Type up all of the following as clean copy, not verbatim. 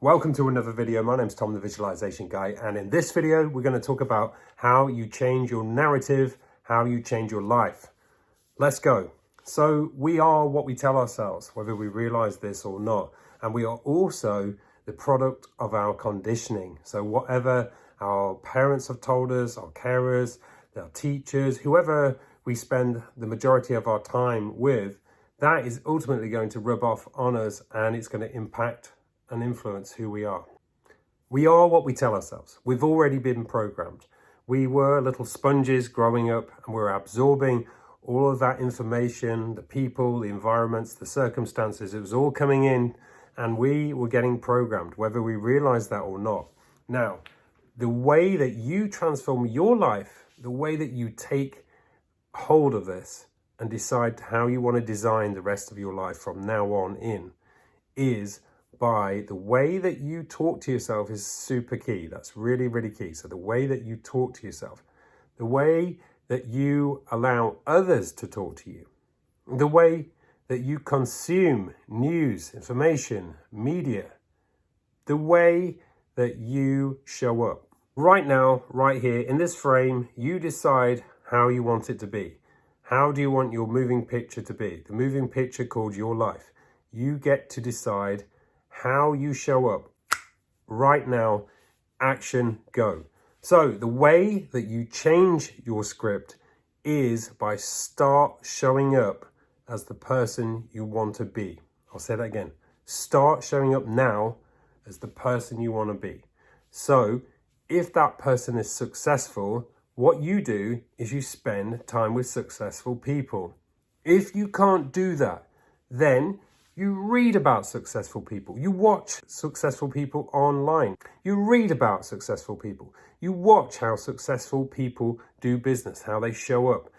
Welcome to another video. My name's Tom, the Visualization Guy, and in this video we're going to talk about how you change your narrative, how you change your life. Let's go. So we are what we tell ourselves, whether we realize this or not, and we are also the product of our conditioning. So whatever our parents have told us, our carers, our teachers, whoever we spend the majority of our time with, that is ultimately going to rub off on us, and it's going to impact and influence who we are. We are what we tell ourselves. We've already been programmed. We were little sponges growing up, and we're absorbing all of that information, the people, the environments, the circumstances. It was all coming in, and we were getting programmed, whether we realize that or not. Now, the way that you transform your life, the way that you take hold of this and decide how you want to design the rest of your life from now on in, is by the way that you talk to yourself is super key. That's really, really key. So the way that you talk to yourself, the way that you allow others to talk to you, the way that you consume news, information, media, the way that you show up. Right now, right here in this frame, you decide how you want it to be. How do you want your moving picture to be? The moving picture called your life. You get to decide how you show up. Right now, action, go. So the way that you change your script is by start showing up as the person you want to be. I'll say that again. Start showing up now as the person you want to be. So if that person is successful, what you do is you spend time with successful people. If you can't do that, then you read about successful people. You watch successful people online. You read about successful people. You watch how successful people do business, how they show up.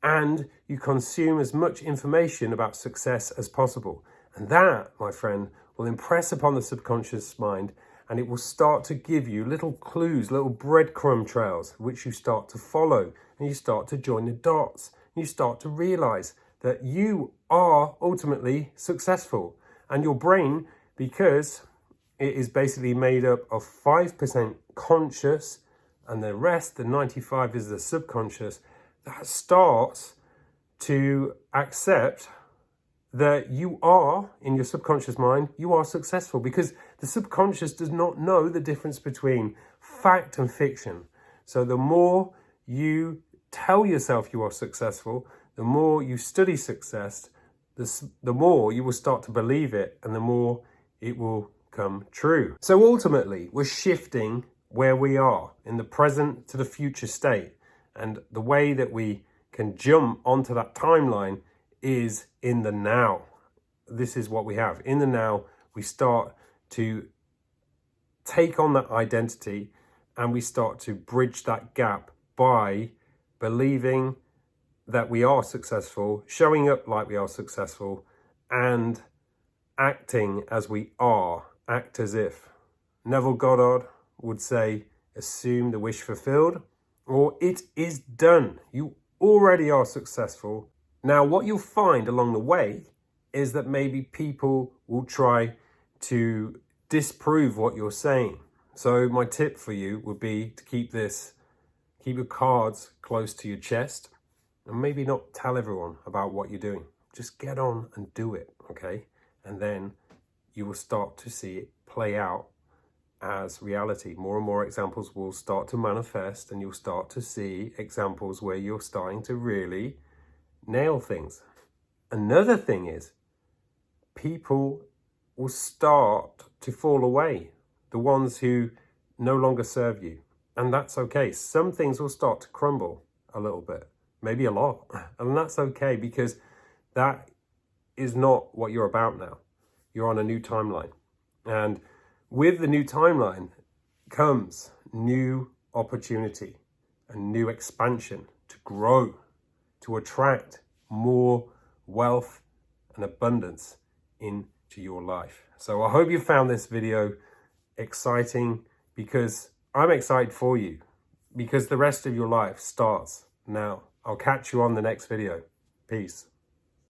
And you consume as much information about success as possible. And that, my friend, will impress upon the subconscious mind, and it will start to give you little clues, little breadcrumb trails, which you start to follow, and you start to join the dots. And you start to realize that you are ultimately successful. And your brain, because it is basically made up of 5% conscious, and the rest, the 95, is the subconscious, that starts to accept that you are, in your subconscious mind, you are successful, because the subconscious does not know the difference between fact and fiction. So the more you tell yourself you are successful, the more you study success, the more you will start to believe it, and the more it will come true. So ultimately, we're shifting where we are in the present to the future state. And the way that we can jump onto that timeline is in the now. This is what we have. In the now, we start to take on that identity, and we start to bridge that gap by believing that we are successful, showing up like we are successful, and acting as we are, act as if. Neville Goddard would say, assume the wish fulfilled, or it is done. You already are successful. Now, what you'll find along the way is that maybe people will try to disprove what you're saying. So my tip for you would be to keep your cards close to your chest, and maybe not tell everyone about what you're doing. Just get on and do it, okay? And then you will start to see it play out as reality. More and more examples will start to manifest, and you'll start to see examples where you're starting to really nail things. Another thing is, people will start to fall away, the ones who no longer serve you. And that's okay. Some things will start to crumble a little bit, maybe a lot. And that's okay, because that is not what you're about now. You're on a new timeline. And with the new timeline comes new opportunity and new expansion to grow, to attract more wealth and abundance into your life. So I hope you found this video exciting, because I'm excited for you, because the rest of your life starts now. I'll catch you on the next video. Peace.